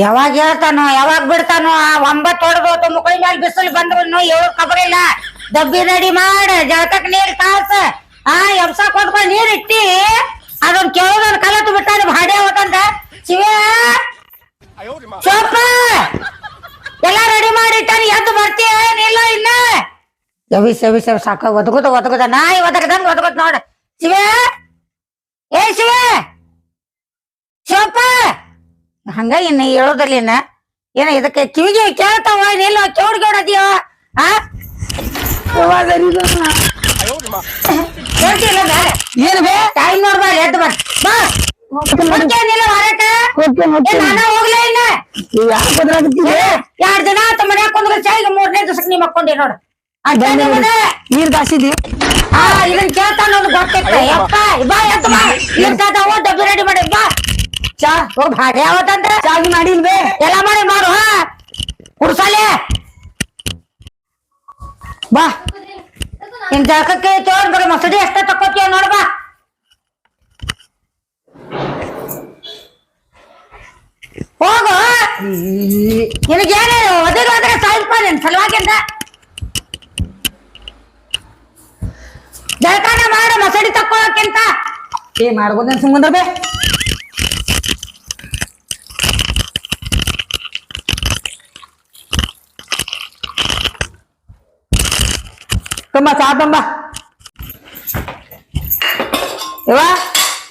ಯಾವಾಗ ಹೇಳ್ತಾನೋ ಯಾವಾಗ ಬಿಡ್ತಾನೋ ಆ 9 ಹೊಡೆದು ಮುಕಳಿ ಮ್ಯಾಲ ಬಿಸಿಲು ಬಂದ್ರು ಏಳು ಖಬರಿಲ್ಲ. ಡಬ್ಬಿ ರೆಡಿ ಮಾಡ, ಜಳಕಕ್ ನೀರ್ ಕಾಸ, ಎಬ್ಸಾಕ್ ಹೊತ್ಕೊಂಡ್ ನೀರ್ ಇಟ್ಟಿ ಅದನ್ನ ಕೇಳೋದನ್ನ ಕಲತ್ತು ಬಿಟ್ಟಾನ ಭಾಡೆ ಹೋದಂದ. ಶಿವೇ ಸೋಪ ಎಲ್ಲಾ ರೆಡಿ ಮಾಡಿಟ್ಟಾನ, ಎದ್ದು ಬರ್ತೀಯ ಏನಿಲ್ಲ ಇನ್ನ? ಸವಿ ಸಾಕ ಒದಗುದ ನಾಯಿ ಒದಗದಂಗ ಒದಗುದ್ ನೋಡ. ಶಿವೇ ಏ ಶಿವೇ ಶಿವಪ್ಪ ಹಂಗ ಇನ್ನ ಹೇಳೋದಲ್ಲಿ ಏನ ಇದಕ್ಕೆ ಕಿವಿಗೆ ಕೇಳ್ತಾವ ನಿಲ್ಲ ಕೇಳ್ಗೇಡದಿಯೋ ಕೇಳ್ತಿಲ್ಲ ಬೇರೆ ಏನ್ ಬೇ ಟೈಮ್ ನೋಡ್ಬಾ ಎದ್ದು ಬಾ ಏನಿಲ್ಲ ಮಾರಾಟ ನಾನ ಹೋಗ್ಲೇ ಇನ್ನ 2 ದಿನ ಆತ ಮನ್ಯಾಗ ಕುಂದ್ರ ಚಾಯಿಗೆ 3ನೇ ದಿವಸಕ್ಕೆ ನೀ ಮಕ್ಕೊಂಡಿ ನೋಡು ನೀರ್ ದಾಸಿದಿ ಇದನ್ ಕೇಳ್ತಾ ನೋಡು ಗೊತ್ತೈತ ಯಪ್ಪ ಬಾ ಎದ್ದು ಬಾ ಇರ್ತಾವ ಡಬ್ಬಿ ರೆಡಿ ಮಾಡಿ ಬಾ ಚಾ ಭಾಗ ಯಾವತ್ತಂದ್ರ ಚಾಗಿ ಮಾಡಿಲ್ವೇ ಎಲ್ಲ ಮಾಡಿ ಮಾಡು ಕುಡ್ಸಲೆ ಬಾ ನಿನ್ ಜಾಕಕ್ಕೆ ತೋರ್ ಬರೀ ಮಸಡಿ ಎಷ್ಟ ತಕ್ಕೋತೀಯ ನೋಡ್ ಬಾ ಹೋಗು ನಿನಗೇನು ಒದಗೋದ್ರೆ ಸಾಯಿಲ್ಪ ನಿನ್ ಸಲುವಾಗಿಂದ ಜಳಕಾನ ಮಾಡು ಮಸಡಿ ತಕ್ಕೊಳಕ್ಕಿಂತ ಮಾಡ್ಬೋದೇನ್ ಸುಮ್ಮಂದ್ರ ಬೇ ತುಂಬ ಚಾ ತುಂಬ ಇವ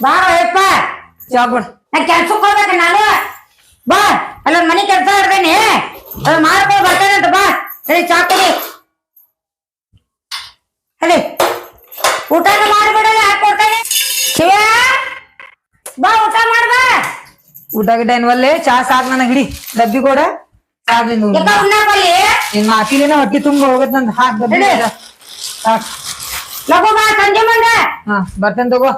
ಬಾ ಯಪ್ಪ ಚಾ ಕೊಡು ನಾ ಕೆಲ್ಸಕ್ಕೆ ಹೋಗ್ಬೇಕು ನಾನು ಬಾ ಅಲ್ಲ ಮನೆ ಕೆಲಸ ಇರ್ತೇನೆ ಅದು ಮಾಡ್ಕೊಂಡು ಬರ್ತೇನಂತ ಬಾ ಸರಿ ಚಾ ಕೊಡಿ ಅದೇ ಊಟನ ಮಾಡ್ಬಿಡಲ್ಲ ಹಾಕೊಡ್ತೇನೆ ಶಿವ ಬಾ ಊಟ ಮಾಡ್ಬಾ ಊಟ ಗಿಟ ಏನ್ವಲ್ಲೇ ಚಾ ಸಾಕ್ ನನಗೆ ಹಿಡಿ ಡಬ್ಬಿ ಕೂಡ ಸಾಕ್ಲಿ ನಿನ್ ಮಾತಿಲೇನ ಹೊಟ್ಟಿ ತುಂಬ ಹೋಗತ್ ನಂದು ಹಾಕ್ ಡಬ್ಬಿ ಲಗು ಬಾ ಸಂಜೆ ಮುಂದೆ ಬರ್ತೇನೆ ತಗೋ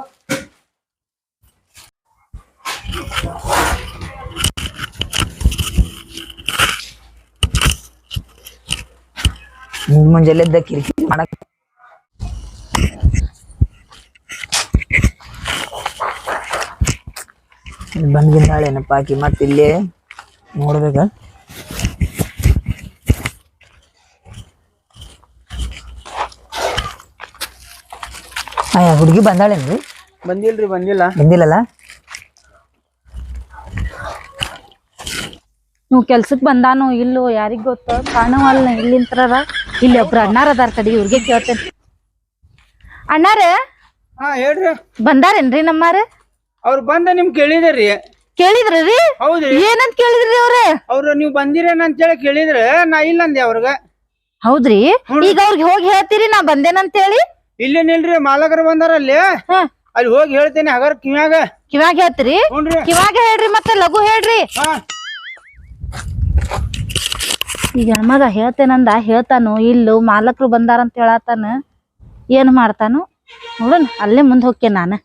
ಮುಂಜಾನೆ ಕಿರಿಕಿರಿ ಮಾಡಕ್ ಬಂದ್ಗಿಂದಾಳೇನಪ್ಪ ಆಕಿ ಮತ್ತ ಇಲ್ಲೇ ನೋಡ್ಬೇಕ ಹುಡುಗಿ ಬಂದಾಳೇನ್ರಿ ಬಂದಿಲ್ಲಲ್ಲ ನೀವು ಕೆಲ್ಸಕ್ ಬಂದಾನು ಇಲ್ಲೋ ಯಾರಿಗ್ ಗೊತ್ತ ಕಾಣವಲ್ಲ ಇಲ್ಲಿಂತ್ರ ಇಲ್ಲಿ ಒಬ್ರು ಅಣ್ಣಾರ ಅದಾರ ತಡಿ ಇವ್ರಿಗೆ ಕೇಳ್ತೇನೆ ಅಣ್ಣಾರ ಹೇಳ್ರಿ ಬಂದಾರೇನ್ರಿ ನಮ್ಮಾರ ಅವ್ರು ಬಂದ ನಿಮ್ ಕೇಳಿದ್ರಿ ಕೇಳಿದ್ರಿ ಹೌದ್ರಿ ಏನಂತ ಕೇಳಿದ್ರಿ ಅವ್ರು ನೀವ್ ಬಂದಿರೇನಂತ ಹೇಳಿ ಕೇಳಿದ್ರ ನಾ ಇಲ್ಲ ಅಂದೆ ಅವ್ರಗ ಹೌದ್ರಿ ಈಗ ಅವ್ರಿಗೆ ಹೋಗಿ ಹೇಳ್ತೀರಿ ನಾ ಬಂದೇನಂತ ಹೇಳಿ ಇಲ್ಲೇನಿಲ್ರಿ ಮಾಲಕರು ಬಂದಾರಲ್ಲಿ ಅಲ್ಲಿ ಹೋಗಿ ಹೇಳ್ತೇನೆ ಹಗರ್ ಕಿವ್ಯಾಗ ಹೇಳ್ತೀರಿ ಕಿವ್ಯಾಗ ಹೇಳ್ರಿ ಮತ್ತೆ ಲಘು ಹೇಳ್ರಿ ಈಗ ಮಗ ಹೇಳ್ತೇನಂದ ಹೇಳ್ತಾನು ಇಲ್ಲು ಮಾಲಕರು ಬಂದಾರಂತ ಹೇಳತಾನ ಏನ್ ಮಾಡ್ತಾನು ನೋಡೋಣ ಅಲ್ಲೇ ಮುಂದ್ ಹೋಗ್ಕೆ ನಾನು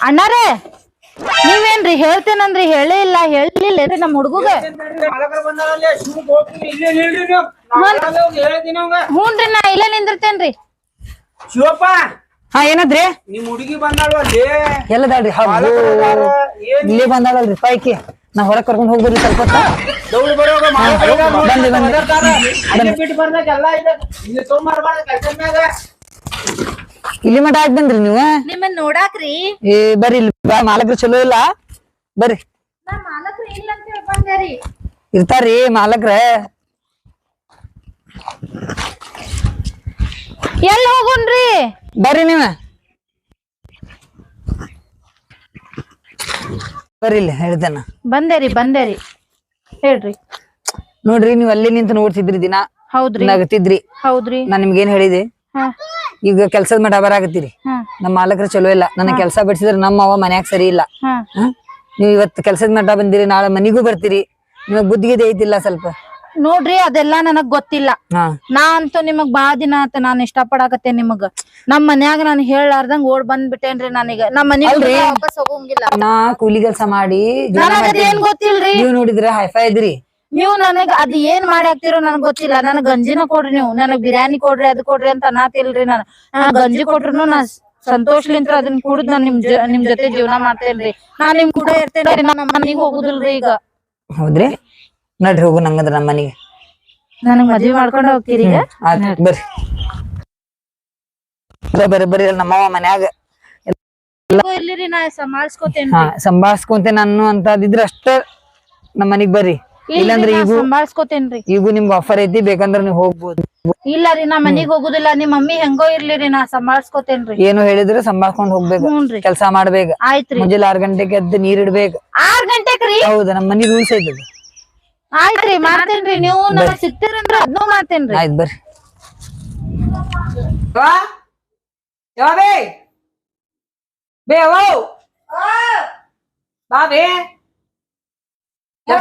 ಅಣ್ಣಾರೇ ನೀವೇನ್ರಿ ಹೇಳ್ತೇನಂದ್ರಿ ಹೇಳೇ ಇಲ್ಲ ಹೇಳಿಲ್ಲೇನ್ರಿ ನಮ್ ಹುಡುಗ ಹ್ಞೂನ್ರಿ ನಾ ಇಲ್ಲೇ ನಿಂದಿರ್ತೇನ್ರಿ ಶಿವಪ್ಪ ಏನಾದ್ರಿ ನಿಮ್ ಹುಡುಗಿ ಬಂದಾಳು ಅಲ್ಲಿ ಎಲ್ಲದಾಳ್ರಿ ಇಲ್ಲೇ ಬಂದಾಳಲ್ರಿ ಪೈಕಿ ನಾ ಹೊರಗ್ ಕರ್ಕೊಂಡ್ ಹೋಗ್ಬೇಡ್ರಿ ಸ್ವಲ್ಪ ದೌಡ್ ಬರೋಗ ಬಿಟ್ಟು ಬರ್ದಾಗ ಎಲ್ಲ ಇಲ್ಲಿ ಇಲ್ಲಿ ಮಠ ಆಗಿ ಬಂದ್ರಿ ನೀವು ನಿಮ್ಮನ್ ನೋಡಾಕ್ರಿ ಬರ್ರಿ ಇಲ್ಲಿ ಮಾಲಕ್ರು ಚಲೋ ಇಲ್ಲ ಬರ್ರಿ ಇರ್ತಾರಿ ಮಾಲಕ್ರ ಎಲ್ಲಿ ಹೋಗುನ್ರಿ ಬರ್ರಿ ನೀವ ಬರ್ರಿ ಇಲ್ಲಿ ಹೇಳ್ತೇನ ಬಂದೇರಿ ಹೇಳ್ರಿ ನೋಡ್ರಿ ನೀವ್ ಅಲ್ಲಿ ನಿಂತ ನೋಡ್ತಿದ್ರಿ ದಿನ ಹೌದ್ರಿ ನಗತಿದ್ರಿ ಹೌದ್ರಿ ನಾ ನಿಮ್ಗೇನ್ ಹೇಳಿದೆ ಈಗ ಕೆಲ್ಸದ ಮಠ ಬರಾಕತ್ತೀರಿ ನಮ್ ಮಾಲಕರು ಚಲೋ ಇಲ್ಲ ನನ್ನ ಕೆಲ್ಸ ಬಿಡ್ಸಿದ್ರ ನಮ್ಮ ಅವ ಮನ್ಯಾಗ ಸರಿ ಇಲ್ಲ ನೀವ್ ಇವತ್ ಕೆಲ್ಸದ ಮಠ ಬಂದಿರಿ ನಾಳೆ ಮನಿಗೂ ಬರ್ತೀರಿ ನಿಮಗ್ ಬುದ್ಧಿಗಿದೆ ಐತಿಲ್ಲ ಸ್ವಲ್ಪ ನೋಡ್ರಿ ಅದೆಲ್ಲಾ ನನಗ್ ಗೊತ್ತಿಲ್ಲ ನಾ ಅಂತೂ ನಿಮಗ್ ಬಾಳ ದಿನ ಆತ ನಾನ್ ಇಷ್ಟ ಪಡಾಕತ್ತೆ ನಿಮಗ್ ನಮ್ ಮನ್ಯಾಗ ನಾನ್ ಹೇಳಾರ್ದಂಗ್ ಓಡ್ ಬಂದ್ಬಿಟ್ಟೇನ್ರಿ ನಾನೀಗ ನಮ್ ಮನೆಗೆ ವಾಪಸ್ ಹೋಗಂಗಿಲ್ಲ ನಾ ಕೂಲಿ ಕೆಲ್ಸ ಮಾಡಿ ಏನ್ ಗೊತ್ತಿಲ್ರಿ ನೀವ್ ನೋಡಿದ್ರ ಹೈಫೈ ಇದ್ರಿ ನೀವು ನನಗ್ ಅದ್ ಏನ್ ಮಾಡಿ ಹಾಕ್ತಿರೋ ನನಗ್ ಗೊತ್ತಿಲ್ಲ. ನನಗ್ ಗಂಜಿನ ಕೊಡ್ರಿ, ನೀವು ನನಗ್ ಬಿರಿಯಾನಿ ಕೊಡ್ರಿ, ಅದ್ ಕೊಡ್ರಿ ಅಂತ ಅನ್ನತಿಲ್ರಿ. ನಾನು ಗಂಜಿ ಕೊಟ್ರುನು ನಾ ಸಂತೋಷಲಿಂತ್ರ ಅದನ್ನ ಕುಡಿದ್ ನಾನ್ ನಿಮ್ ಜೊತೆ ಜೀವನ ಮಾಡ್ತೇನ್ರಿ. ನಾನ್ ನಿಮ್ ಕೂಡ ಇರ್ತೇನ್ರಿ. ನಾನ್ ನಮ್ಮ ಮನಿಗ್ ಹೋಗುದಿಲ್ರಿ ಈಗ. ಹೌದ್ರಿ, ನಡ್ರಿ ಹೋಗು ನಂಗಂದ್ರ ನಮ್ಮ ಮನಿಗೆ. ನನಗ್ ಮದ್ವಿ ಮಾಡ್ಕೊಂಡ್ ಹೋಗ್ತೀರಿ ಈಗ? ಆಯ್ತು ಬರ್ರಿ ಬರ್ರಿ ಬರ್ರಿ ನಮ್ಮವ್ವ ಮನ್ಯಾಗ ಇರ್ಲಿರಿ, ನಾ ಸಂಭಾಳ್ಸ್ಕೊತೇನ್ರಿ. ಸಂಭಾಳ್ಸ್ಕೊಂತೆ ನಾನು ಅಂತದಿದ್ರ ಅಷ್ಟ ನಮ್ಮ ಮನಿಗ್ ಬರ್ರಿ. ಇಲ್ಲಾಂದ್ರೆ ಈಗ ಸಂಭಾಳ್ಸ್ಕೊತೇನ್ರಿ. ಈಗ ನಿಮ್ಗೆ ಆಫರ್ ಐತಿ, ಬೇಕಂದ್ರ ನೀವ್ ಹೋಗ್ಬೋದು. ಇಲ್ಲ ರೀ, ನಾ ಮನಿಗ್ ಹೋಗುದಿಲ್ಲ. ನಿಮ್ ಮಮ್ಮಿ ಹೆಂಗೋ ಇರ್ಲಿರಿ, ನಾ ಸಂಭಾಳ್ಸ್ಕೊತೇನ್ರಿ. ಏನು ಹೇಳಿದ್ರೆ ಸಂಭಾಳ್ಸ್ಕೊಂಡ್ ಹೋಗ್ಬೇಕು, ಕೆಲ್ಸ ಮಾಡ್ಬೇಕ. ಆಯ್ತ್ರಿ. ಮುಂಜಾನೆ 6 ಗಂಟೆಗೆ ಎದ್ದು ನೀರ್ ಇಡ್ಬೇಕು. 6 ಗಂಟೆಗ್ರಿ? ಹೌದು, ನಮ್ಮ ಮನಿ ರೂಲ್ಸ್ ಐತಿ. ಆಯ್ತ್ರಿ, ಮಾಡ್ತೇನ್ರಿ. ನೀವು ನನಗ್ ಸಿಗ್ತೀರಂದ್ರ ಅದ್ನೂ ಮಾಡ್ತೇನ್ರಿ. ಆಯ್ತು ಬರ್ರಿ.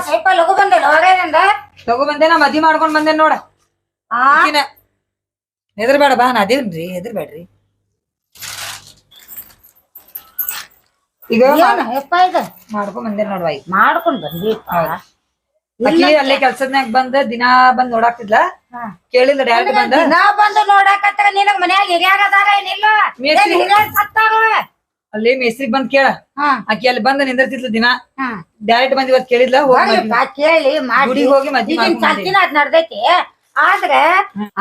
ಸ್ವಲ್ಪ ಲಘು ಬಂದಿಲ್ಲ ಹೊರಗಿಂದ. ತಗೋ ಬಂದೆ, ನಾ ಮದ್ವಿ ಮಾಡ್ಕೊಂಡ್ ಬಂದೇನ್ ನೋಡ. ಹೆದರ್ಬೇಡ ಬಾ, ನಾ ಅದೇನ್ರಿ, ಹೆದರ್ಬೇಡ್ರಿ. ಈಗ ಮಾಡ್ಕೊಂಡ್ ಬಂದೇನ್ ನೋಡ್ವಾ. ಈಗ ಮಾಡ್ಕೊಂಡ್ ಬಂದಿ ಅಕ್ಕಿ ಅಲ್ಲೇ ಕೆಲ್ಸದ್ನಾಗ ಬಂದ ದಿನಾ ಬಂದ್ ನೋಡಾಕ್ತಿದ್ಲ. ಕೇಳಿಲ್ಲ ಡೈರೆಕ್ಟ್ ಬಂದ. ನಾ ಬಂದು ನೋಡಾಕತ್ತ ನಿನಗ್ ಮನ್ಯಾಗ ಹಿರಿಯಾರ ಅದಾರ ಏನಿಲ್ಲ? ಹಿರಿಯಾರ್ ಸತ್ತಾರ. ಅಲ್ಲಿ ಮೇಸ್ತ್ರಿಗ್ ಬಂದ್ ಕೇಳ. ಆಕಿ ಅಲ್ಲಿ ಬಂದ ನಿಂದಿರ್ತಿದ್ಲ ದಿನ. ಡೈರೆಕ್ಟ್ ಬಂದ್ ಇವತ್ ಕೇಳಿದ್ಲ. ಕೇಳಿ ಮಾಡಿ ಹೋಗಿ ಮದ್ವಿ ಚರ್ಚಿನ ಅದ್ ನಡ್ದೈತಿ. ಆದ್ರೆ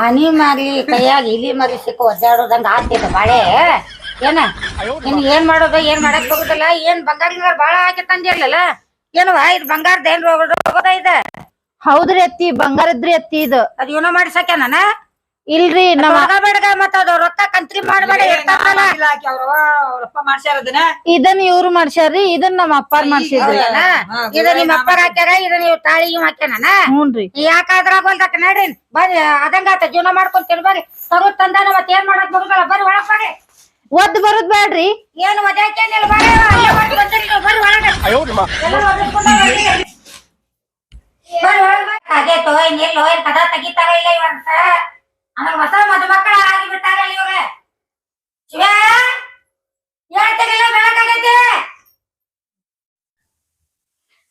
ಹನಿ ಮಾರಿ ಕೈಯಾಗ ಇಲಿ ಮರಿ ಸಿಕ್ಕ ಒದ್ದಾಡೋದಂಗ ಆಗ್ತೈತೆ ಬಾಳೆ. ಏನ ನಿನ್ ಏನ್ ಮಾಡೋದು, ಏನ್ ಮಾಡಕ್ ಹೋಗುದಿಲ್ಲ. ಏನ್ ಬಂಗಾರ ಬಾಳ ಹಾಕಿ ತಂದಿರ್ಲಿಲ್ಲ ಏನವ? ಇದು ಬಂಗಾರದ ಏನ್ ರೋಗದ ಇದೆ? ಹೌದ್ರಿ ಅತ್ತಿ, ಬಂಗಾರದ್ರಿ ಅತ್ತಿ. ಇದು ಅದ್ ಏನೋ ಮಾಡ್ಸಕ್ಕೆ ನಾನ ಇಲ್ರಿ ನಮ್ಮ ಬೇಡಗ ಮತ್ತ ಅದ ರೊಕ್ಕ ಕಂತ್ರಿ ಮಾಡ್ಬೇಡ. ಅವ್ರಪ್ಪ ಮಾಡ್ಸ್ಯಾರ ಅದನ್ನ. ಇದನ್ನ ಇವ್ರು ಮಾಡ್ಸ್ಯಾರ್ರಿ, ಇದನ್ನ ನಮ್ಮ ಅಪ್ಪಾರ್ ಮಾಡ್ಸಿದ್ರಿ. ಇದ ನಿಮ್ ಅಪ್ಪರ ಹಾಕ್ಯಾರ, ಇದ ನೀವು ತಾಳಿಗೆ ಹಾಕ್ಯಾನ. ಹ್ಞೂನ್ರಿ. ಯಾಕಾದ್ರ ಬಂದಕ್ ನಡ್ರಿ ಬರ್ರಿ, ಅದಂಗಾತ ಜೀವನ ಮಾಡ್ಕೊಂತೀನಿ. ಬರ್ರಿ ತಗೋದ್ ತಂದಾನ, ಮತ್ ಏನ್ ಮಾಡಕ್ ಬರುದಲ್ಲ. ಬರ್ರಿ ಒಳಗ್ ಬರ್ರಿ. ಒದ್ ಬರೋದ್ ಬ್ಯಾಡ್ರಿ. ಏನು ಮಜಾಕೇನಿಲ್ಲ. ಬರ್ರಿ ಬರ್ರಿ ಒಳಗ. ಅದೇ ತೋಯ್ ನಿಲ್ ಹೋಯ್ ಕದ ತೆಗಿತಾರ ಇಲ್ಲ ಇವಂತ. ಆಮೇಲೆ ಹೊಸ ಮದುಮಕ್ಕಳ ಆಗಿ ಬಿಟ್ಟಾರಲ್ಲ ಇವ್ರೆ. ಶಿವ ಹೇಳ್ತಾರಿಲ್ಲ, ಬೆಳಕಾಗೈತೆ.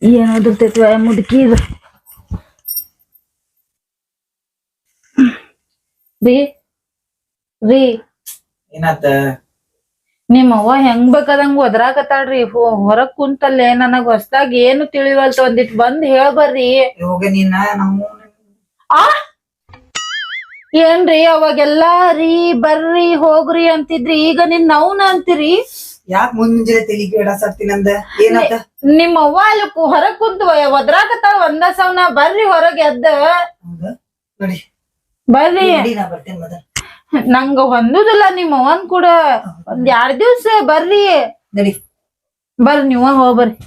ಏನ್ ಓದಿರ್ತೈತಿ ಮುದುಕಿ ಇದು. ರೀ ರೀ ಏನಾತ? ನಿಮ್ ಅವ್ವ ಹೆಂಗ್ ಬೇಕಾದಂಗ ಒದ್ರಾಕತ್ತಾಳ್ರಿ. ಹೊರಗ್ ಕುಂತಲ್ಲೇ ನನಗ್ ಹೊಸ್ದಾಗ ಏನು ತಿಳಿವಲ್ತ. ಒಂದಿಟ್ ಬಂದ್ ಹೇಳ್ಬರ್ರಿ. ಹೋಗ ನೀನ. ನಾವು ಏನ್ರಿ ಅವಾಗೆಲ್ಲಾ ರೀ ಬರ್ರಿ ಹೋಗ್ರಿ ಅಂತಿದ್ರಿ, ಈಗ ನಿನ್ ನವ್ನ ಅಂತೀರಿ. ಯಾಕೆ ಮುಂಜಾನೆ ತೆಲಿಗೆ ಇಡಸಾಕ್ತಿನಂದ? ಏನಾತ? ನಿಮ್ ಅವ್ವ ಅಲ್ಲಿ ಹೊರಗ್ ಕುಂತ ಒದ್ರಾಕತ್ತಾಳ ಒಂದ ಸವನ. ಬರ್ರಿ ಹೊರಗ್ ಎದ್ದ ನೋಡಿ ಬರ್ರಿ. ನಾ ಬರ್ತೇನೆ ಮೊದಲ. ನಂಗ ಹೊಂದುದಿಲ್ಲ ನಿಮ್ ಅವ್ವನ್ ಕೂಡ. ಒಂದ್ 2 ದಿವ್ಸ ಬರ್ರಿ. ನಡಿ ಬರ್ರಿ, ನೀವ ಹೋಗ್ಬರ್ರಿ.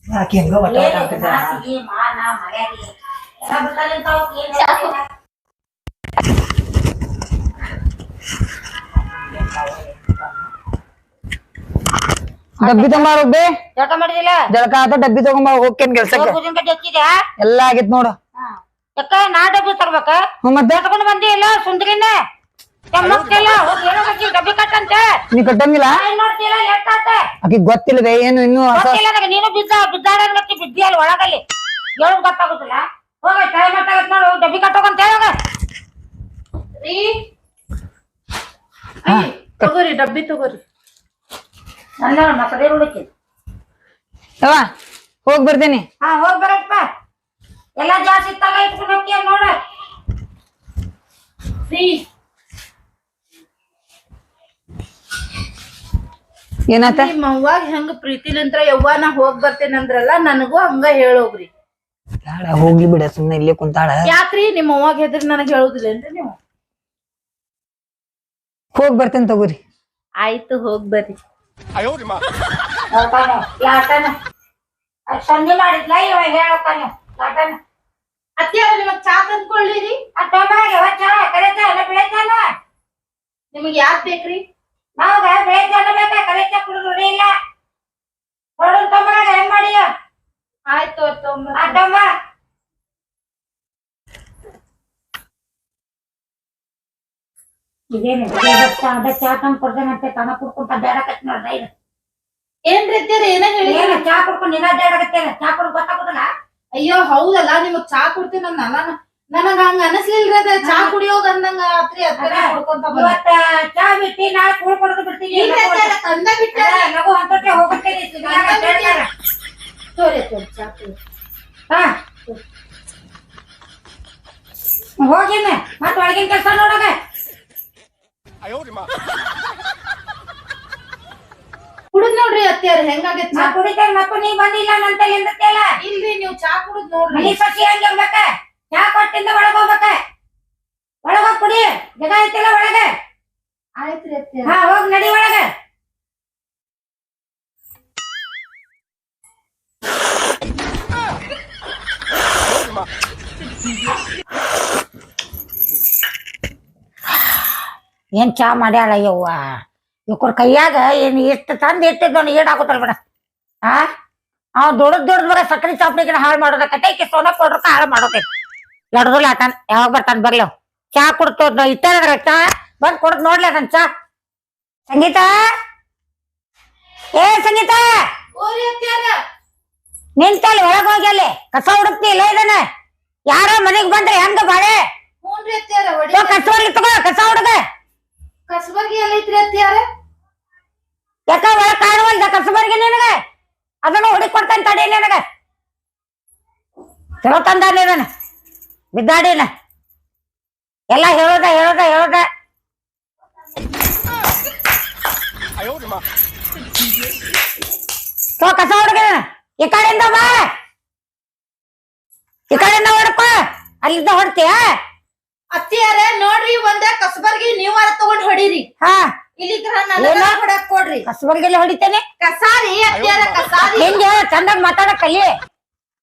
ಆಕಿ ಹೆಂಗ ಒಟ್ಟ ಡಬ್ಬಿ ತಗೊಂಬ ಹೋಗ್ಬೇ. ಜಳಕ ಮಾಡಿದಿಲ್ಲ? ಜಳಕ ಆತ, ಡಬ್ಬಿ ತಗೊಂಬ ಹೋಗ್ತೇನ್ ಕೆಲ್ಸಕ್ಕೆ. ಎಲ್ಲಾ ಆಗೇತ್ ನೋಡು. ಯಾಕ ನಾ ಡಬ್ಬಿ ತರ್ಬೇಕ? ಮತ್ತೆ ತಗೊಂಡ್ ಬಂದಿ ಇಲ್ಲ ಸುಂದ್ರಿನ ಡಬ್ಬಿ ಕಟ್ಟಂತ ನೀ ಕಟ್ಟಂಗಿಲ್ಲ. ನೋಡ್ತಿಲ್ಲ ಲೇಟ್ ಆತ. ಆಕಿ ಗೊತ್ತಿಲ್ಲವೇ ಏನು ಇನ್ನು ನೀನು ಬಿದ್ದಾಡಕ್ಕೆ ಬಿದ್ದಿ ಅಲ್ಲಿ ಒಳಗಲ್ಲಿ ಹೇಳೋದ್ ಗೊತ್ತಾಗುದಿಲ್ಲ. ಹೋಗ ಟೈಮ್ ಆಗುತ್ತೆ ನೋಡು, ಡಬ್ಬಿ ಕಟ್ಟೋಕಂತ ಹೇಳೋಗ. ತಗೋರಿ ಡಬ್ಬಿ ತಗೋರಿ. ನನ್ನ ಮಕ್ಕಳೇ ಹುಡುಕಿ. ಹೋಗ್ ಬರ್ತೇನಿ. ಹೋಗ್ ಬರಪ್ಪ. ಎಲ್ಲಾ ಜಾಸ್ತಿ ಇತ್ತಾಗ ಇಟ್ಕೊಂಡು ಹೋಗ್ತೀಯ ನೋಡ. ಏನಾತ? ನಿಮ್ ಅವ್ವಾಗ ಹೆಂಗ ಪ್ರೀತಿಲಿಂತ್ರ ಯವ್ವ ನಾ ಹೋಗ್ ಬರ್ತೇನಂದ್ರಲ್ಲ, ನನಗೂ ಹಂಗ ಹೇಳೋಗ್ರಿ. ಹೋಗ್ಲಿ ಬಿಡ, ಸುಮ್ನೆ ಇಲ್ಲೇ ಕುಂತಾಳ. ಯಾಕ್ರಿ ನಿಮ್ ಅವ್ವಾಗ ಹೆದ್ರಿ ನನಗ್ ಹೇಳುದಿಲ್ಲೇನ್ರಿ ನೀವು? ಹೋಗ್ ಬರ್ತೇನೆ ತಗೋರಿ. ಆಯ್ತು, ಹೋಗ್ ಬರ್ರಿ. ಸಂಜೆ ಮಾಡಿದ್ಲ ಇವ ಹೇಳೋಕಾನ ಲಾಟನ. ಅತ್ಯಾರ ನಿಮಗ್ ಚಾ ತಂದ್ಕೊಳ್ಳಿರಿ. ಕರೆ ಚಾ ಎಲ್ಲ ಬೆಳೆ ಚಾನ ನಿಮಗ್ ಯಾಕ್ ಬೇಕ್ರಿ? ನಾವ್ ಬೆಳೆ ಚಾನ ಬೇಕ, ಕರೆ ಚಾ ಕುಡಿದು ಇಲ್ಲ. ಹೊರಡು ತಮ್ಮ ಹೆಂಗ್ ಮಾಡಿ. ಆಯ್ತು ಅಡ್ಡಮ್ಮ. ಇದೇನು ಚಾ ತಂದು ಕೊಡ್ತೇನಂತೆ, ತನ ಕುಡ್ಕೊಂತ ಬೇಡ ಕಟ್ ನೋಡ್ದ ಇದು. ಏನ್ರಿ ಅತ್ಯಾರ ಏನ ಹೇಳಿ ಏನ ಚಾ ಕುಡ್ಕೊಂಡು ನಿನ್ನ ಅಡ್ಡಾಡಕತ್ತೇನ ಚಾ ಕುಡ್ ಗೊತ್ತಾಗುದಿಲ್ಲ ಅಯ್ಯೋ ಹೌದಲ್ಲ ನಿಮಗ್ ಚಾ ಕೊಡ್ತೀನಿ ನನಗ ಹಂಗ ಅನಸ್ಲಿಲ್ರಿ ಅದ ಚಾ ಕುಡಿಯೋದ್ ಅಂದಂಗ ಆತ್ರಿ ಅತ್ಯಾರ ಕೊಡ್ಕೊಂತ ಬಂದೆ. ಇವತ್ತ ಚಾ ಬಿಟ್ಟಿ ನಾಳೆ ಕೂಳ್ ಕೊಡೋದು ಬಿಡ್ತೀನಿ ಇಲ್ರಿ ಅತ್ಯಾರ ತಂದ ಬಿಟ್ಟಾರ ಲಗು ಹಂತಕ್ಕೆ ಹೋಗ್ತೇನೆ ತೋರಿ ಚಾ ಕುಡಿ ಹಾ ಹೋಗಿನ ಮತ್ ಒಳಗಿನ ಕೆಲಸ ನೋಡಗ ಕುಡಿದ್ ನೋಡ್ರಿ ಅತ್ಯಾರ ಹೆಂಗಾಗೈತ್ ನಾ ಚಾ ಕುಡಿತೇನೆ ಮತ್ತು ನೀ ಬಂದಿಲ್ಲ ನಂತ ಎಂದತ್ತೇಲ ಇಲ್ರಿ ನೀವ್ ಚಾ ಕುಡಿದ್ ನೋಡ್ರಿ ಮನಿ ಸಸಿ ಹಂಗೆ ಇರ್ಬೇಕ ಚಾ ಕೊಟ್ಟಿಂದ ಒಳಗ್ ಹೋಗ್ಬೇಕ ಒಳಗೋಗ್ ಕುಡಿ ಜಗ ಐತಿಲ್ಲ ಒಳಗ ಆಯ್ತ್ರಿ ಅತ್ಯಾರ ಹಾ ಹೋಗ್ ನಡಿ ಒಳಗ ಏನ್ ಚಾ ಮಾಡ್ಯಾಳ ಯವ್ವ ಇವ್ರ ಕೈಯಾಗ ಏನ್ ಇಷ್ಟ ತಂದ್ ಇಟ್ಟಿದ್ದವನು ಈಡಾಗುತ್ತಲ್ ಬಿಡ ಆ ಅವ್ ದುಡ್ದ್ ಬರ ಸಕ್ಕರೆ ಚಾಪಡಿಗೆ ಹಾಳು ಮಾಡೋದಕ್ಕತೆ ಈಕೆ ಸೋನಾ ಕೊಡ್ರಕ ಹಾಳು ಮಾಡೋದೈತಿ ಲಡ್ದುಲ್ ಆತಾನ ಯಾವಾಗ ಬರ್ತಾನ ಬರ್ಲವ್ ಚಾ ಕುಡ್ತು ಇಟ್ಟಾರ ಚಾ ಬಂದ್ ಕುಡ್ದ್ ನೋಡ್ಲಿ ಅದನ್ ಚಾ ಸಂಗೀತ ಏ ಸಂಗೀತ ಓರಿ ಅತ್ಯಾರ ನಿಂತಲ್ಲಿ ಒಳಗ್ ಹೋಗಿ ಅಲ್ಲಿ ಕಸ ಹುಡುಕ್ತಿ ಇಲ್ಲ ಇದನ್ನ ಯಾರ ಮನೆಗ್ ಬಂದ್ರೆ ಹೆಂಗ ಬಾಳೆ ಹ್ಞೂನ್ರಿ ಅತ್ಯಾರ ಹೊಡಿ ಕಸ ಹೊಡ್ಲಿ ತಗೋ ಕಸ ಹುಡುಗ ಕಸಬರ್ಗಿ ಎಲ್ಲೈತ್ರಿ ಅತ್ಯಾರ ಯಾಕ ಒಳಗ್ ಕಾಣುವಲ್ದ ಕಸಬರ್ಗಿ ನಿನಗ ಅದನ್ನು ಹುಡುಕ್ ಕೊಡ್ತಾನೆ ತಡಿ ನಿನಗ ಚಲೋ ತಂದಾನ ಇದನ್ನ ಬಿದ್ದಾಡಿನ ಎಲ್ಲ ಹೇಳೋದ ತೋ ಕಸ ಹುಡುಗ ಈ ಕಡೆಯಿಂದ ಬಾ ಈ ಕಡೆಯಿಂದ ಹೊಡ್ಕೊ ಅಲ್ಲಿಂದ ಹೊಡ್ತೀಯ ಅತ್ಯಾರ ನೋಡ್ರಿ ಒಂದ ಕಸಬರ್ಗಿ ನೀವಾರ ತಗೊಂಡ್ ಹೊಡೀರಿ ಹಾ ಇಲ್ಲಿ ನನಗ ಹೊಡಕ್ ಕೊಡ್ರಿ ಕಸಬರ್ಗಿಲ್ಲ ಹೊಡಿತೇನೆ ಕಸಾರಿ ಅತ್ಯಾರ ಕಸಾರಿ ಹೆಂಗೆ ಚಂದಾಗ ಮಾತಾಡಕ್ ಕಲಿ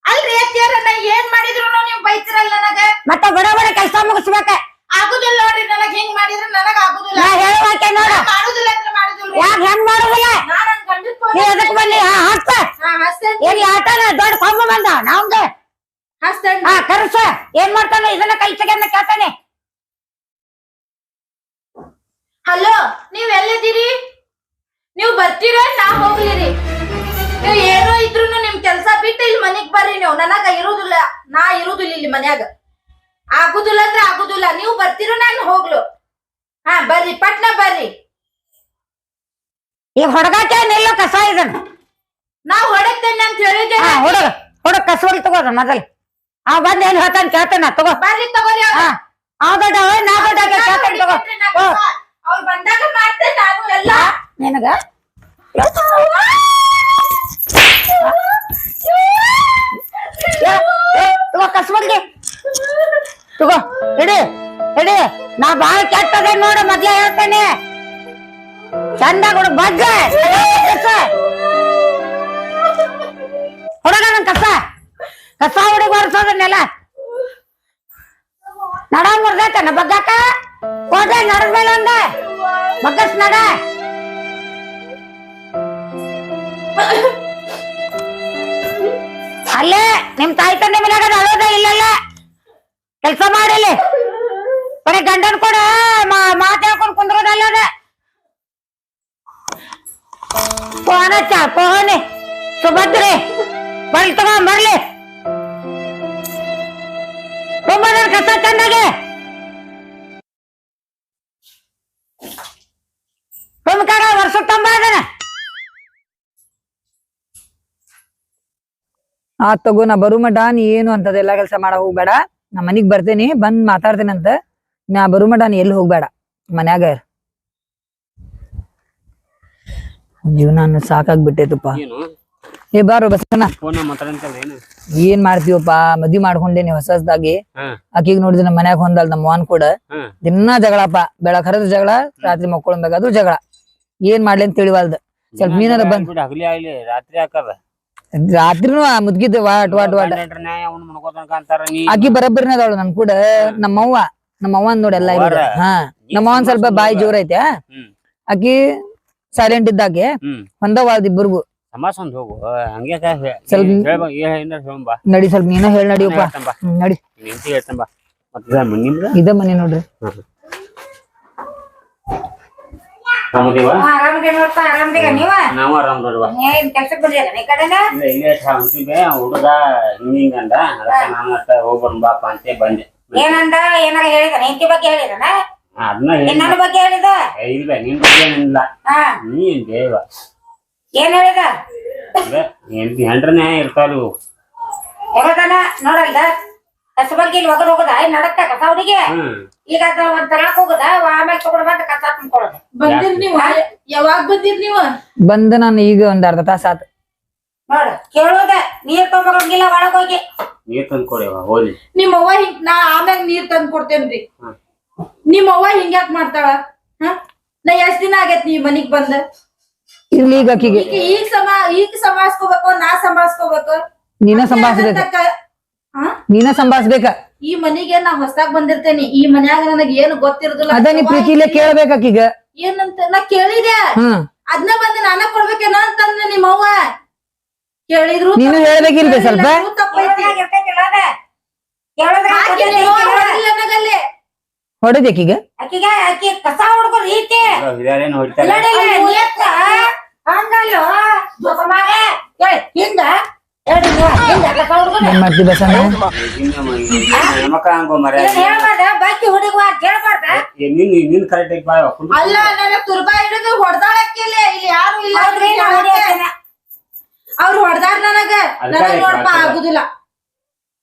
ಅಲ್ರಿ ಅತ್ಯಾರ ನಾ ಏನ್ ಮಾಡಿದ್ರು ನೀವ್ ಬೈತಿರಲ್ಲ ನನಗ ಮತ್ತೆ ಬಡ ಕೆಲಸ ಮುಗಿಸ್ಬೇಕ ಆಗುದಿಲ್ಲ ನೋಡ್ರಿ ನನಗ್ ಹಿಂಗ್ ಮಾಡಿದ್ರ ನನಗ ಆಗುದಿಲ್ಲ ನಾ ಹೇಳುವಾಕೆ ನೋಡ ಮಾಡುದಿಲ್ಲ ಅಂದ್ರೆ ಮಾಡುದಿಲ್ಲ ಯಾಕೆ ಹೆಂಗ್ ಮಾಡುದಿಲ್ಲ ನಾನ್ ನನ್ ಗಂಡನ್ phone ನೀ ಎದಕ್ ಬನ್ನಿ ಹಸ್ತ ಹಸ್ತೇನ್ ಎಲ್ಲಿ ಆಟನ ದೊಡ್ಡ ಕೊಂಬ ಬಂದ ನಾವ್ದ ಹಸ್ತೇನ್ ಹಾ ಕರ್ಸ ಏನ್ ಮಾಡ್ತಾನೆ ಇದನ್ನ ಕೈ ತೆಗೆನ್ನ ಕೇಳ್ತಾನೆ ಹಲೋ ನೀವ್ ಎಲ್ಲಿದ್ದೀರಿ ನೀವ್ ಬರ್ತೀರ ನಾ ಹೋಗ್ಲಿರಿ ನೀವ್ ಏನೋ ಇದ್ರೂನು ನಿಮ್ ಕೆಲ್ಸ ಬಿಟ್ಟು ಇಲ್ಲಿ ಮನಿಗ್ ಬರ್ರಿ ನೀವು ನನಗ ಇರುದಿಲ್ಲ ನಾ ಇರುದಿಲ್ಲ ಇಲ್ಲಿ ಮನ್ಯಾಗ ಆಗುದಿಲ್ಲ ಅಂದ್ರೆ ಆಗುದಿಲ್ಲ ನೀವು ಬರ್ತೀರೋ ನಾನು ಹೋಗ್ಲು ಹಾ ಬರ್ರಿ ಪಟ್ನ ಬರ್ರಿ ಈಗ ಹೊಡಗಾಕೆ ನಿಲ್ಲ ಕಸ ಇದನ್ನ ನಾ ಹೊಡಕ್ತೇನೆ ಅಂತ ಹೇಳಿದ್ದೆ ಹಾ ಹುಡುಗ ಕಸವಲ್ ತಗೋದ ಮೊದಲು ಅವ್ ಬಂದ್ ಏನ್ ಹೇಳ್ತಾನ ಕೇಳ್ತಾನ ತಗೋ ಬರ್ರಿ ತಗೋರಿ ಹಾ ಅವ್ ದೊಡ್ಡ ನಾ ದೊಡ್ಡ ಕೇಳ್ತಾನೆ ತಗೋ ಅವ್ರು ಬಂದಾಗ ಮಾಡ್ತೇನೆ ನಾನು ಎಲ್ಲ ನಿನಗ ತಗೋ ಕಸಬರ್ಗಿ ತಗೋ ಇಡಿ ನಾ ಬಾಳ ಕೆಟ್ಟದ ನೋಡ ಮೊದ್ಲೇ ಹೇಳ್ತೇನೆ ಚಂದ ಕೊಡು ಬಜ್ಜ ಹುಡುಗ ನನ್ ಕಸ ಹುಡುಗ ಬರ್ಸೋದನ್ನೆಲ್ಲ ನಡ ಮುರ್ದೈತನ ಬಗ್ಗಾಕ ಹೋದ್ರೆ ನಡದ್ಮೇಲೆ ಒಂದ ಬಗ್ಗಸ್ ನಡ ಅಲ್ಲೇ ನಿಮ್ ತಾಯಿ ತಂದೆ ಮನ್ಯಾಗ ಅಳೋದ ಇಲ್ಲಲ್ಲ ಕೆಲ್ಸ ಮಾಡಿಲಿ ಬರೀ ಗಂಡನ್ ಕೂಡ ಮಾತ್ ಹೇಳ್ಕೊಂಡ್ ಕುಂದ್ರೋದಲ್ಲ ಅದ ಫೋನ್ ಹಚ್ಚ ಫೋನ್ ಸುಭದ್ರಿ ಬರ್ಲಿ ತಗೊಂಡ್ ಬರ್ಲಿ ತುಂಬದ ಕಸ ಚಂದಾಗೆ ತುಂಬಕಾರ ವರ್ಷ ತುಂಬ ಅದನ ಆ ತಗೋ ನಾ ಬರು ಮಟ ನೀ ಏನು ಅಂತದೆಲ್ಲಾ ಕೆಲಸ ಮಾಡ ಹೋಗ್ಬೇಡ ನಾ ಮನಿಗ್ ಬರ್ತೇನಿ ಬಂದ್ ಮಾತಾಡ್ತೇನಂತ ನಾ ಬರು ಮಟ ನೀ ಎಲ್ಲಿ ಹೋಗ್ಬೇಡ ಮನ್ಯಾಗ ಜೀವನ ಸಾಕಾಗ್ಬಿಟ್ಟೈತಪ್ಪ ಏ ಬಾರೋ ಬಸಣ್ಣ ಏನ್ ಮಾಡ್ತೀವಪ್ಪ ಮದ್ವಿ ಮಾಡ್ಕೊಂಡೇನಿ ಹೊಸದಾಗಿ ಆಕಿಗ್ ನೋಡಿದ್ರೆ ನಮ್ಮ ಮನ್ಯಾಗ ಹೊಂದಲ್ ನಮ್ಮ ಅವ್ವನ್ ಕೂಡ ದಿನಾ ಜಗಳಪ್ಪ ಬೆಳಕ್ ಹರಿದ ಜಗಳ ರಾತ್ರಿ ಮಕ್ಕೊಳ್ಬೇಕಾದ್ರು ಜಗಳ ಏನ್ ಮಾಡ್ಲಿ ಅಂತ ತಿಳಿವಲ್ದ ಸ್ವಲ್ಪ ನೀನಾರ ಬಂದ್ ರಾತ್ರಿನು ಮುದ್ಗಿದ್ದೆ ವಾಟ್ ಆಕಿ ಬರಬ್ಬರಿನ ಅದಾಳು ನನ್ ಕೂಡ ನಮ್ಮವ್ವನ್ ನೋಡಿ ಎಲ್ಲ ಇರೋದು ಹಾ ನಮ್ಮವ್ವನ್ ಸ್ವಲ್ಪ ಬಾಯಿ ಜೋರ್ ಐತೆ ಆಕಿ ಸೈಲೆಂಟ್ ಇದ್ದಾಗೆ ಹೊಂದವಾದ ಇಬ್ಬರಿಗೂ ಹೋಗು ನಡಿ ಸ್ವಲ್ಪ ನೀನ ಹೇಳಿ ನಡಿಯಪ್ಪ ನಡಿ ಇದ ಮನಿ ನೋಡ್ರಿ ಆರಾಮದೇವ ಆರಾಮದೇ ನೋಡ್ಪ ಆರಾಮದೇಗ ನೀವ ನಾವು ಆರಾಮ್ ನೋಡುವ ಏನ್ ಕೆಲ್ಸಕ್ ಬಂದಿರ ಈ ಕಡೆನ ಇಲ್ಲ ಇಲ್ಲೇ ಹೊಂಟಿದ್ದೆ ಹುಡುಗ ಹಿಂಗಂದ ಅದಕ್ಕೆ ನಾನು ಮತ್ತೆ ಹೋಗ್ಬರ್ನ್ ಬಾಪ ಅಂತ ಬಂದೆ ಏನಂದ ಏನಾರ ಹೇಳಿದ ಹೆಂಡತಿ ಬಗ್ಗೆ ಹೇಳಿದನ ಅದನ್ನ ನನ್ನ ಬಗ್ಗೆ ಹೇಳಿದ ಇಲ್ಲ ನಿನ್ ಬಗ್ಗೆ ಏನಿಲ್ಲ ಹಾ ನೀನ್ ದೇವ ಏನ್ ಹೇಳಿದ ಹೆಂಡ್ರನೇ ಇರ್ತಾವ ಇವು ಯಾವ್ದನ ನೋಡಲ್ದ ಕಸ ಬಗ್ಗೆ ಇಲ್ಲಿ ಒಗದ್ ಹೋಗುದ ನಡತ್ತ ಕಸ ಹುಡುಗಿ ಈಗ ಅದ ಒಂದ್ ತರಾಕ್ ಹೋಗುದ ಆಮೇಲೆ ತಗೊಂಡ್ ಬಂದ ಕಸ ತುಂಬ್ಕೊಳ್ಳೋದು ಬಂದಿರ್ ನೀವ್ ಯಾವಾಗ್ ಬಂದಿರ್ ನೀವ್ ಬಂದ ನಾನು ಈಗ ಒಂದ್ ಅರ್ಧ ತಾಸ ಆತ ನೋಡ ಕೇಳೋದ ನೀರ್ ತಗೊಂಡಿಲ್ಲ ಒಳಗ್ ಹೋಗಿ ನೀರ್ ತಂದ್ ಕೊಡಿವ ಹೋಲಿ ನಿಮ್ ಅವ್ವ ಹಿಂಗ್ ನಾ ಆಮ್ಯಾಗ ನೀರ್ ತಂದ್ ಕೊಡ್ತೇನ್ರಿ ನಿಮ್ ಅವ್ವ ಹಿಂಗ್ಯಾಕ್ ಮಾಡ್ತಾಳ ಹ ನಾ ಎಷ್ಟ್ ದಿನ ಆಗೇತ್ ನೀ ಮನಿಗ್ ಬಂದ ಇರ್ಲಿ ಈಗ ಆಕಿಗೆ ಈಗ ಸಂಭಾಳ್ಸ್ಕೋಬೇಕು ನಾ ಸಂಭಾಳ್ಸ್ಕೋಬೇಕು ನೀನ ಸಂಭಾಳಿಸ್ಬೇಕ ನೀನ ಸಂಭಾಳಿಸ್ಬೇಕ ಈ ಮನಿಗೆ ನಾ ಹೊಸದಾಗ್ ಬಂದಿರ್ತೇನಿ ಈ ಮನ್ಯಾಗ ನನಗ್ ಏನು ಗೊತ್ತಿರುದಿಲ್ಲ ಅದ ನೀ ಪ್ರೀತಿಲೇ ಕೇಳ್ಬೇಕ ಆಕಿಗ ಏನಂತ ನಾ ಕೇಳಿದೆ ಅದ್ನ ಬಂದು ನಾನ ಕೊಡ್ಬೇಕೇನ ಅಂತಂದ್ರೆ ನಿಮ್ಮವ್ವ ಕೇಳಿದ್ರು ನೀನು ಹೇಳ್ಬೇಕಿಲ್ವೇ ಸ್ವಲ್ಪ ತಪ್ಪೈತಿ ನನಗಲ್ಲಿ ಹೊಡೆದ ಆಕಿಗ ಆಕಿಗ ಆಕಿ ಕಸ ಹುಡ್ಗೋ ರೀತಿ ಹಿರಿಯರೇನು ಹೊಡಿತಾರೆ ಹಂಗಲ್ಲ ಹಿಂಗ ಕಸ ಹುಡ್ಗೋ ಏನ್ ಮಾಡ್ತಿ ಬಸಣ್ಣ ಹೆಣ್ಮಕ್ಳ ಹಂಗೋ ಮರ ಹೇಳ್ಬಾರ್ದ ಬಾಕಿ ಹುಡುಗ ಕೇಳ್ಬಾರ್ದ ನಿನ್ ಕರೆಕ್ಟ್ ಆಗಿ ಬಾಯ್ ಅಲ್ಲ ನನ್ನ ತುರ್ಬಾ ಹಿಡಿದು ಹೊಡ್ದಾಳಕ್ಕಿಲ್ಲ ಇಲ್ಲಿ ಯಾರು ಇಲ್ಲ ಅವ್ರು ಹೊಡ್ದಾರ ನನಗ ನನಗ್ ನೋಡ್ಪ ಆಗುದಿಲ್ಲ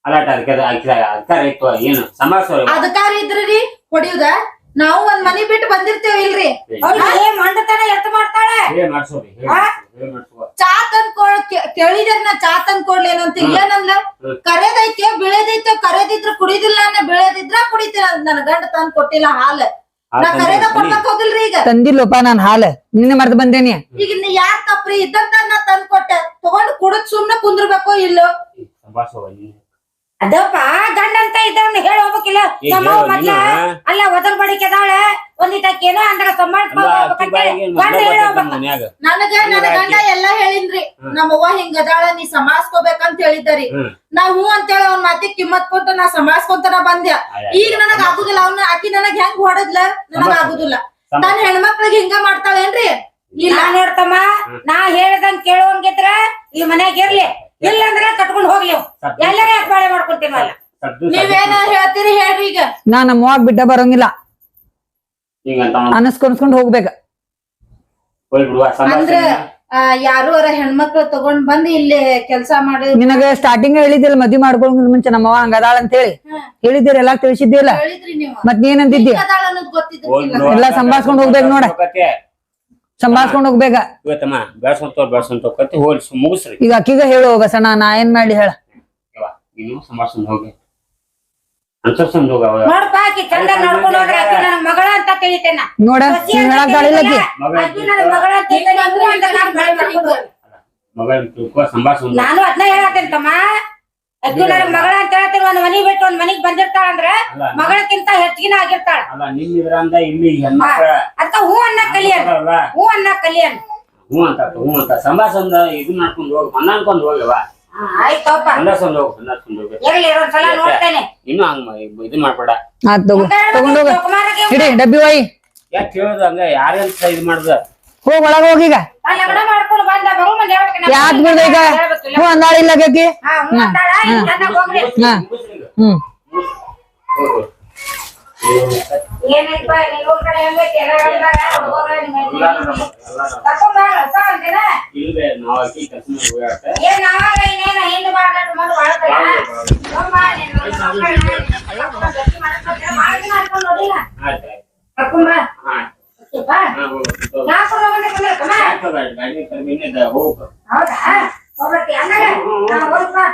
ಅಲಾಟ ಅಧಿಕಾರ ಇತ್ತು ಏನು ಸಮಾಜ ಅಧಿಕಾರ ಇದ್ರಿ ಹೊಡಿಯುದ ನಾವು ಒಂದ್ ಮನಿ ಬಿಟ್ಟು ಬಂದಿರ್ತೇವೆ ಇಲ್ರಿ ಮಂಡತನ ಎತ್ತು ಮಾಡ್ತಾಳೆ ಮಾಡ್ಸೋರಿ ಚಾ ತಂದ್ ಕೇಳಿದ್ರ ನಾ ಚಾ ತಂದ್ ಕೊಡ್ಲೇನು ಅಂತ ಏನಂದ ಕರೆದೈತೆ ಬೆಳೆದೈತೆ ಕರೆದಿದ್ರ ಕುಡಿದಿಲ್ಲ ಬೆಳೆದಿದ್ರ ಕುಡಿತೀರ ನನ್ ಗಂಡ ತಂದ್ ಕೊಟ್ಟಿಲ್ಲ ಹಾಲ್ ನಾ ಕರೆದ ಕೊಡ್ಬೇಕ್ ಹೋಗಿಲ್ರಿ ಈಗ ತಂದಿಲ್ಲಪ್ಪ ನಾನ್ ಹಾಲ ನಿನ್ನೆ ಮರ್ತ ಬಂದೇನಿ ಈಗ ಯಾರ್ ತಪ್ಪ್ರಿ ಇದ್ದಂತ ನಾ ತಂದ್ ಕೊಟ್ಟೆ ತಗೊಂಡ್ ಕುಡದ್ ಸುಮ್ನೆ ಕುಂದ್ರಬೇಕೋ ಇಲ್ಲೋ ಅದಪ್ಪ ಗಂಡ ಅಂತ ಇದ್ದವನ್ನ ಹೇಳಿ ಹೋಗ್ಬೇಕಿಲ್ಲ ನಮ್ಮ ಮೊದ್ಲ ಅಲ್ಲ ಒದಲ್ ಬಡಿಕೆ ಅದಾಳ ಒಂದಿಟ್ಟಕ್ಕೇನೋ ಅಂದಾಗ ನನಗ ನನ್ನ ಗಂಡ ಎಲ್ಲಾ ಹೇಳಿನ್ರಿ ನಮ್ಮವ್ವ ಹಿಂಗ ಅದಾಳ ನೀ ಸಮಾಸ್ಕೋಬೇಕಂತ ಹೇಳಿದ್ದರಿ ನಾ ಹೂ ಅಂತೇಳಿ ಅವ್ನ ಮಾತಿಗೆ ಕಿಮ್ಮತ್ ಕೊಟ್ಟು ನಾ ಸಮಾಸ್ಕೊಂತನ ಬಂದ್ಯ ಈಗ ನನಗ್ ಆಗುದಿಲ್ಲ ಅವ್ನ ಆಕಿ ನನಗ್ ಹೆಂಗ್ ಹೊಡದ್ಲ ನನಗ್ ಆಗುದಿಲ್ಲ ನಾನ್ ಹೆಣ್ಮಕ್ಳಿಗೆ ಹಿಂಗ ಮಾಡ್ತಾಳೇನ್ರಿ ಇಲ್ಲ ನೋಡ್ತಮ್ಮ ನಾ ಹೇಳ್ದಂಗ್ ಕೇಳುವಂಗಿದ್ರ ಈ ಮನ್ಯಾಗ ಇರ್ಲಿ ಇಲ್ಲ ಅಂದ್ರೆ ಕಟ್ಕೊಂಡ್ ಹೋಗ್ಲಿ ಎಲ್ಲಾರ ಯಾಕೆ ಬಾಳೆ ಮಾಡ್ಕೊಂತೀವಲ್ಲ ನೀವೇನ ಹೇಳ್ತೀರಿ ಹೇಳ್ರಿ ಈಗ ನಾ ನಮ್ಮ ಅವ್ವಾಗ ಬಿಟ್ಟ ಬರೋಂಗಿಲ್ಲ ಅನಸ್ಕೊಂಡ್ ಹೋಗ್ಬೇಕ ಅಂದ್ರ ಯಾರು ಅವರ ಹೆಣ್ಮಕ್ಳು ತಗೊಂಡ್ ಬಂದ್ ಇಲ್ಲಿ ಕೆಲ್ಸ ಮಾಡಿ ನಿನಗ ಸ್ಟಾರ್ಟಿಂಗ್ ಹೇಳಿದ್ದಿಲ್ಲ ಮದ್ವಿ ಮಾಡ್ಕೊಳ್ಳೋ ಮುಂಚೆ ನಮ್ಮವ್ವ ಹಂಗದಾಳ ಅಂತ ಹೇಳಿ ಹೇಳಿದ್ದೀರಿ ಎಲ್ಲಾ ತಿಳಿಸಿದ್ದಿಲ್ಲ ಹೇಳಿದ್ರಿ ನೀವು ಮತ್ ನೀ ಏನಂತಿದ್ದಿ ಅದಾಳ ಅನ್ನೋದ್ ಗೊತ್ತಿದ್ದಿಲ್ಲ ಎಲ್ಲಾ ಸಂಭಾಳ್ಸ್ಕೊಂಡ್ ಹೋಗ್ಬೇಕ್ ನೋಡ ಸಂಭಾಳ್ಸ್ಕೊಂಡ್ ಹೋಗ್ಬೇಕ ಇವತ್ತಮ್ಮ ಬೆಳ್ಸೊಂತ ಹೋಗ್ತಿ ಹೋಗಿ ಮುಗಿಸ್ರಿ ಈಗ ಅಕ್ಕಿಗ ಹೇಳು ಬಸಣ್ಣ ನಾ ಏನ್ ಮಾಡ್ಲಿ ಹೇಳ ನೀನು ಸಂಭಾಳ್ಸ್ಕೊಂಡ್ ಹೋಗಿ ಅನ್ಸರ್ಸ್ಕೊಂಡ್ ಹೋಗ ನೋಡಪ್ಪ ಆಕಿ ಚಂದ ನೋಡ್ಕೊಂಡು ಹೋದ್ರೆ ಆಕಿ ನನ್ನ ಮಗಳ ಅಂತ ತಿಳಿತೇನ ನೋಡ ನೀನ್ ಹೇಳಕ್ಕಾಳಿಲ್ಲ ಆಕಿ ಆಕಿ ನನ್ನ ಮಗಳ ಅಂತ ತಿಳಿತೇನೆ ಅಂದ್ರು ಅಂತ ನಾನ್ ಬಾಳೆ ಮಾಡ್ಕೊಂಡು ಮಗಳ ಸಂಭಾಳ್ಸ್ಕೊಂಡ್ ನಾನು ಅದನ್ನ ಹೇಳತ್ತೇನೆ ತಮ್ಮ ಆಕಿ ನನ್ನ ಮಗಳ ಅಂತ ಹೇಳ್ತೀನಿ ಒಂದ್ ಮನಿ ಬಿಟ್ಟು ಒಂದ್ ಮನಿಗ್ ಬಂದಿರ್ತಾಳ ಅಂದ್ರೆ ಮಗಳಕ್ಕಿಂತ ಹೆಚ್ಚಿನ ಆಗಿರ್ತಾಳ ಅಲ್ಲ ನಿಮ್ ಇದ್ರಂದ ಇಲ್ಲಿ ಹೆಣ್ಮಕ್ಳ ಅದ್ಕ ಹೂ ಅನ್ನ ಕಲಿಯನ್ ಹೂ ಅನ್ನ ಕಲಿಯನ್ ಹೂ ಅಂತ ಸಂಭಾಳ್ಸೊಂದ ಇದು ಮಾಡ್ಕೊಂಡು ಹೋಗಿ ಮನ್ನ ಅನ್ಕೊಂಡ್ ಹೋಗವ ಆಯ್ತಪ್ಪ ಹೊಂದಾಸ್ಕೊಂಡ್ ಹೋಗಿ ಇರ್ಲಿ ಒಂದ್ಸಲ ನೋಡ್ತೇನೆ ಇನ್ನು ಹಂಗ ಇದು ಮಾಡ್ಬೇಡ ಆತ್ ತಗೊಂಡೋಗ ಇಡಿ ಡಬ್ಬಿ ಒಯ್ ಯಾಕೆ ಹೇಳುದು ಹಂಗ ಯಾರೇಂತ ಇದು ಮಾಡ್ದ ಹೋಗ್ ಒಳಗ ಹೋಗೀಗ ಲಗ್ನ ಮಾಡ್ಕೊಂಡು ಬಂದ ಬರೋ ಮಂದಿ ಯಾಕ್ ಬಿಡ್ದ ಈಗ ಹ್ಞೂ ಅಂದಾಳಿಲ್ಲ ಆಕಿ ಹ್ಮ್ ಏನಪ್ಪ ನೀವು ಕಡೆ ಹೆಂಗೈತಿ ಎಲ್ಲ ಇಲ್ವೇ ನಾವ್ ಅಕ್ಕಿ ಕೆಲಸ ಏನ್ ನಾವಾಗ ಇನ್ನೇನ ಹಿಂದ್ ಮಾಡ್ಬಿಟ್ಟು ಮುಂದ್ ನೋಡಿಲ್ಲ ಕರ್ಕೊಂಬ ಹೌದಾ ಹೋಗ್ಬರ್ತಿ ಹಂಗಾರೆ ಹೋಗ್ಬಾ